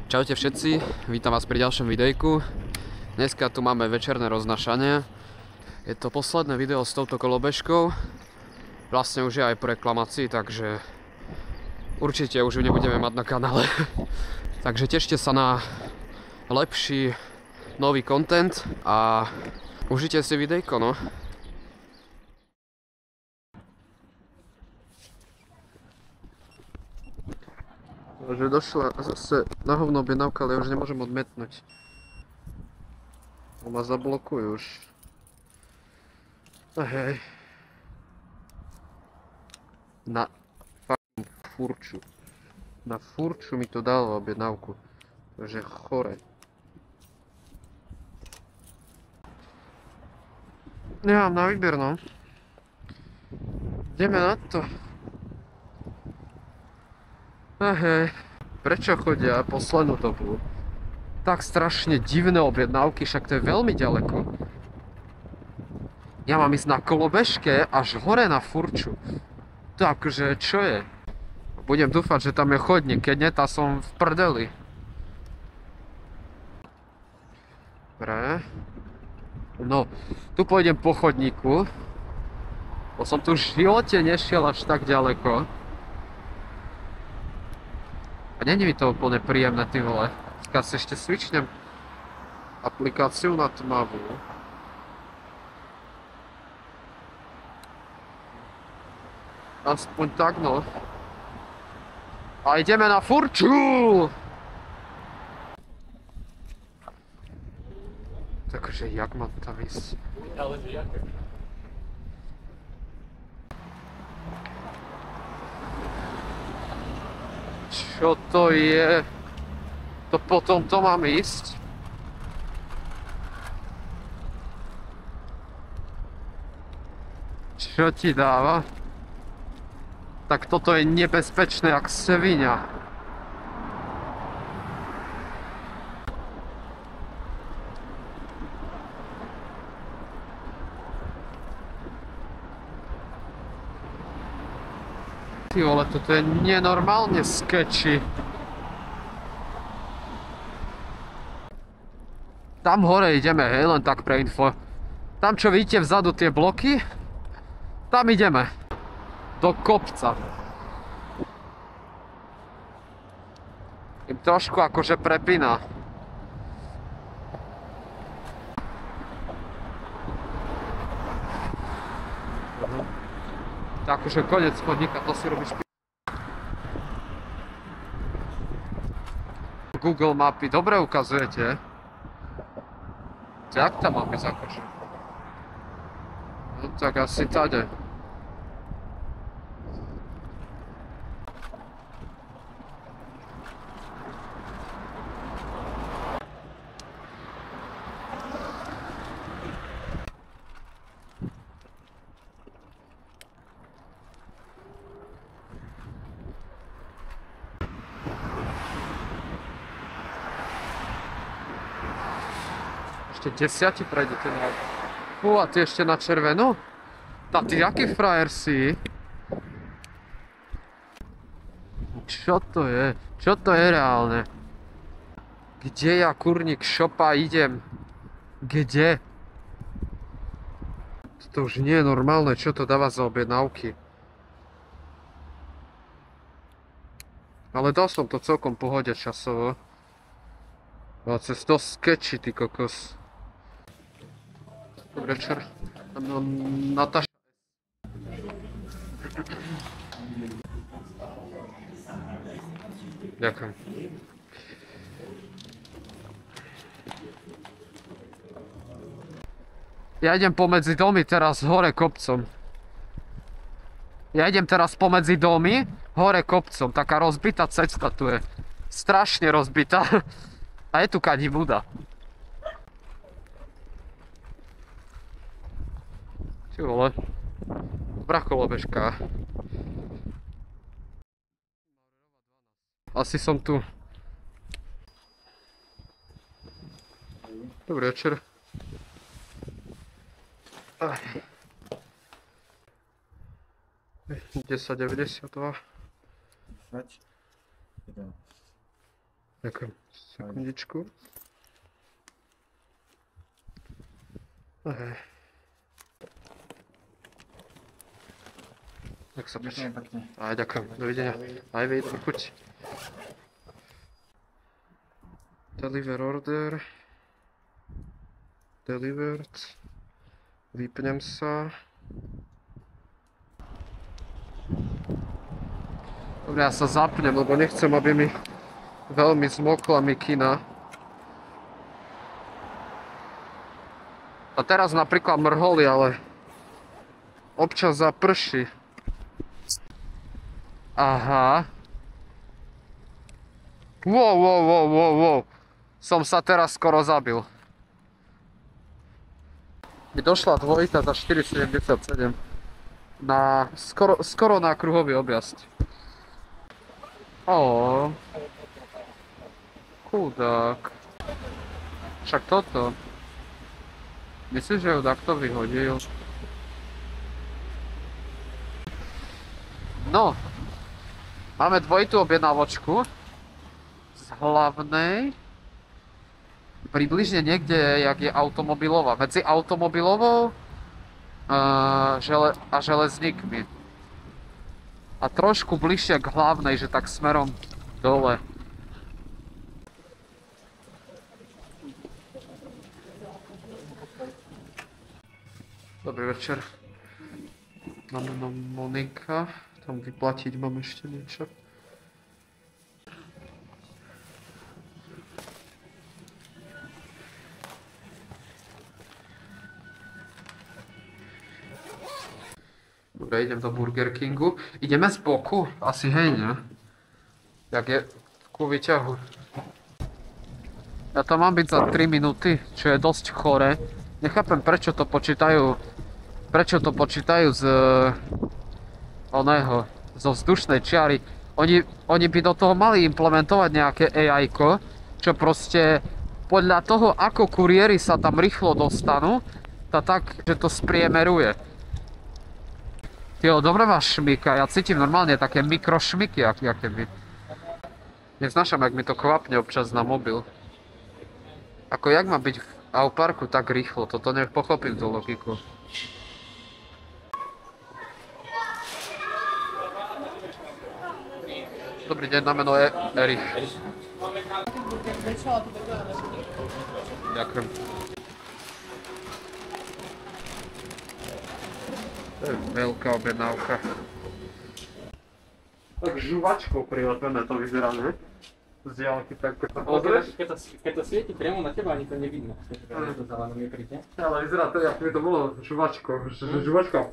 Čaute všetci, vítam vás pri ďalšom videjku. Dneska tu máme večerné roznašanie. Je to posledné video s touto kolobežkou. Vlastne už je aj po reklamácii, takže určite už ju nebudeme mať na kanále. Takže tešte sa na lepší nový content a užite si videjko, no. Že došla zase na hovno objednávka, ale ja už nemôžem odmetnúť. Ma zablokujú už. Hej. Na furču. Na furču mi to dalo objednávku. Takže chore. Nemám na výber, no. Ideme na to. Hej, prečo chodia poslednú dobu tak strašne divné objednávky, však to je veľmi ďaleko. Ja mám ísť na kolobežke až hore na furču. To akože, čo je? Budem dúfať, že tam je chodník, keď nie, tá som v prdeli. Dobre. No, tu pôjdem po chodníku. Bo som tu v živote nešiel až tak ďaleko. A není mi to úplne príjemné, ty vole. Dneska si ešte switchnem aplikáciu na tmavú. Aspoň tak, no. A ideme na furču! Takže jak mám tam ísť? Ale že jaké? Čo to je? To potom to mám ísť? Čo ti dáva? Tak toto je nebezpečné jak sviňa. Ty vole, toto je nenormálne sketchy. Tam hore ideme, hej, len tak pre info. Tam, čo vidíte vzadu tie bloky, tam ideme. Do kopca. Im trošku akože prepína. Tak akože konec chodníka, to si robíš Google mapy, dobre ukazujete. Jak tam mám ísť akože? No tak asi tade. Ešte 10 prejdete na... Fú, a ty ešte na červenú? Tá ty aký frajer si? Čo to je? Čo to je reálne? Kde ja, kurník šopa, idem? Kde? To už nie je normálne, čo to dáva za objednávky. Ale dal som to celkom pohode časovo. Ale cez to sketchy, ty kokos. Dobrý večer. No, Natáša. Ďakujem. Ja idem pomedzi domy teraz hore kopcom. Ja idem teraz pomedzi domy hore kopcom. Taká rozbitá cesta tu je. Strašne rozbitá. A je tu kadi buda. Ty vole. Dobrá kolobežka. Asi som tu. Dobrý večer. 10,92. Ďakujem. Sekundičku. Hej. Nech sa páči. Aj ďakujem. Dovidenia. Aj vy, chuť. Deliver order. Delivered. Vypnem sa. Dobre, ja sa zapnem, lebo nechcem, aby mi veľmi zmokla mikina. A teraz napríklad mrholi, ale občas zaprší. Aha. Wow. Som sa teraz skoro zabil. Mi došla dvojka za 4,77 na skoro na kruhový objazd. Chudák. Však toto. Myslíš, že ju takto vyhodil? No. Máme dvojitú objednávočku z hlavnej. Približne niekde, jak je automobilová. Medzi automobilovou a železníkmi. A trošku bližšie k hlavnej, že tak smerom dole. Dobrý večer. Máme Monika. Tam vyplatiť mám ešte niečo. Dobre, idem do Burger Kingu. Ideme z boku? Asi hej, ne? Jak je ku výťahu. Ja tam mám byť za 3 minúty, čo je dosť chore. Nechápem, prečo to počítajú z zo vzdušnej čiary. Oni by do toho mali implementovať nejaké AI-ko, čo proste podľa toho, ako kuriéri sa tam rýchlo dostanú, tak, že to spriemeruje. Tyjo, dobre máš šmyka, ja cítim normálne také mikrošmyky, aké by. Neznášam, jak mi to kvapne občas na mobil. Ako jak má byť v auparku tak rýchlo, toto nepochopím tú logiku. Dobrý deň, na meno je Erich. Ďakujem. To je veľká objednávka. Tak žuvačkou prilepené to vyzerá, ne? Z diaľky tak, keď to pozrieš. Keď to svieti priamo na teba, ani to nevidno. To zelenom je kryté. Ale vyzerá to, jak mi to bolo žuvačkou. Žuvačka.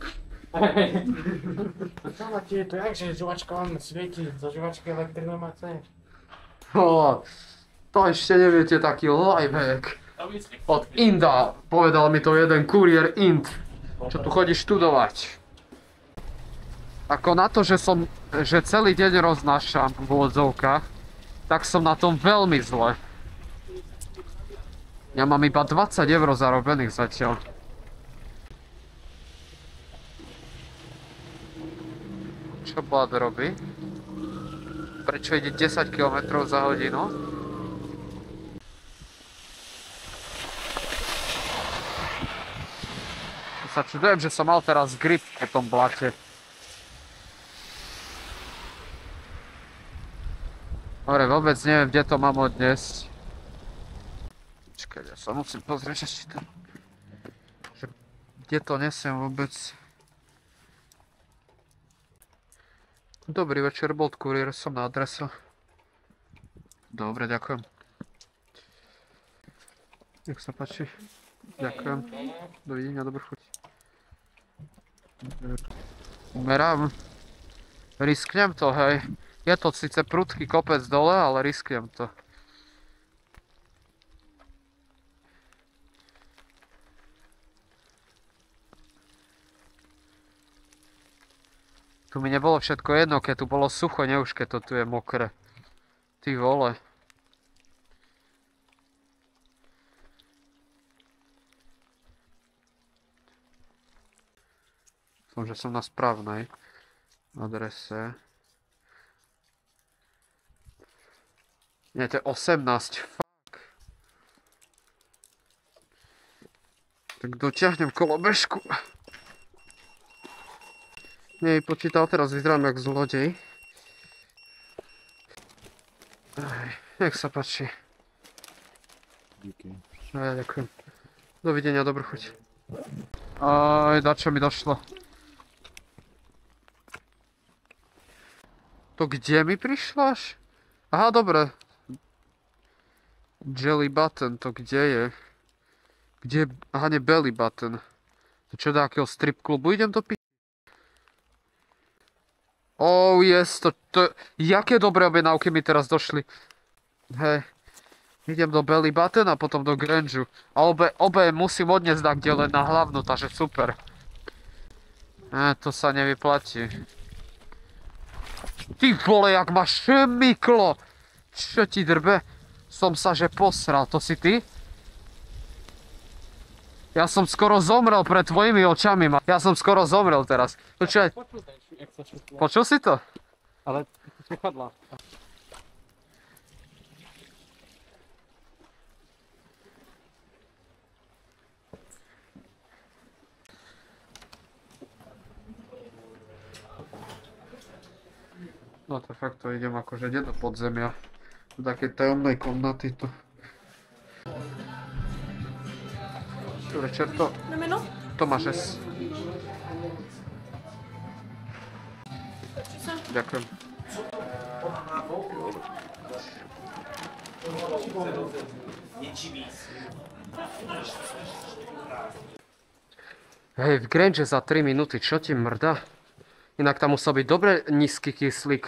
Čo máte, to jak, že žuvačka vám svieti, za žuvačky elektrinu máte? To ešte neviete, taký lifehack. Od Inda, povedal mi to jeden kuriér Ind, čo tu chodí študovať. Ako na to, že celý deň roznášam v úvodzovkách, tak som na tom veľmi zle. Ja mám iba 20 € zarobených zatiaľ. Čo Blad robí? Prečo ide 10 km za hodinu? Ja sa čudujem, že som mal teraz grip po tom blate. Dobre, vôbec neviem, kde to mám odniesť. Počkaj, ja sa musím pozrieť ešte to. Kde to nesiem vôbec? Dobrý večer, Bolt Courier, som na adrese. Dobre, ďakujem. Nech sa páči. Ďakujem. Dovidenia, dobrú chuť. Umerám. Risknem to, hej. Je to síce prudký kopec dole, ale risknem to. Tu mi nebolo všetko jedno, keď tu bolo sucho, ne už keď to tu je mokré. Ty vole. Som, že som na správnej adrese. Nie, to je 18. Fuck. Tak dotiahnem kolobežku. Nie, počítal, teraz vyzerám jak zlodej. Nech sa páči. Díky. No ja ďakujem. Dovidenia, dobrú chuť. Aj, dačo mi došlo. To kde mi prišľaš? Aha, dobre. Jelly button, to kde je? Kde? Aha, nie, belly button. To čo, do akého strip klubu idem do pi... Oh, yes, jaké dobré objednávky mi teraz došli. Hej. Idem do belly button a potom do Grangeu. A obe musím odniesť tak, kde len na hlavnú, takže super. To sa nevyplatí. Ty vole, jak ma šmyklo! Čo ti drbe? Som sa že posral, to si ty? Ja som skoro zomrel pred tvojimi očami. Ja som skoro zomrel teraz. Počkaj. Počul si to? Ale sluchadla. No to fakt to idem akože nie do podzemia. Do takej tajomnej komnaty tu. Večer to... Tomáš S. Ďakujem. Hej, v Grangeu za 3 minúty, čo ti mrdá? Inak tam musel byť dobre nízky kyslík.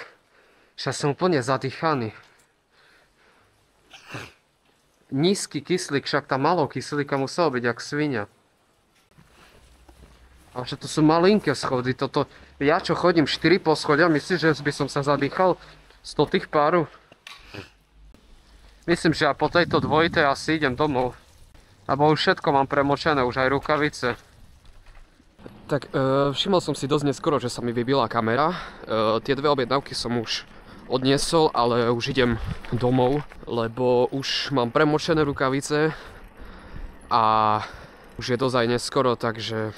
Však som úplne zadýchaný. Nízky kyslík, však tam malo kyslíka muselo byť jak svinia. Ale že to sú malinké schody, toto... Ja čo chodím 4 poschodia, myslíš, že by som sa zadýchal 100 tých páru? Myslím, že aj po tejto dvojitej asi idem domov. Lebo už všetko mám premočené, už aj rukavice. Tak všimol som si dosť neskoro, že sa mi vybila kamera. Tie dve objednávky som už odniesol, ale už idem domov, lebo už mám premočené rukavice a už je dosť aj neskoro, takže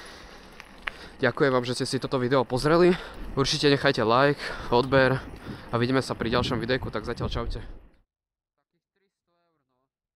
ďakujem vám, že ste si toto video pozreli. Určite nechajte like, odber a vidíme sa pri ďalšom videjku, tak zatiaľ čaute.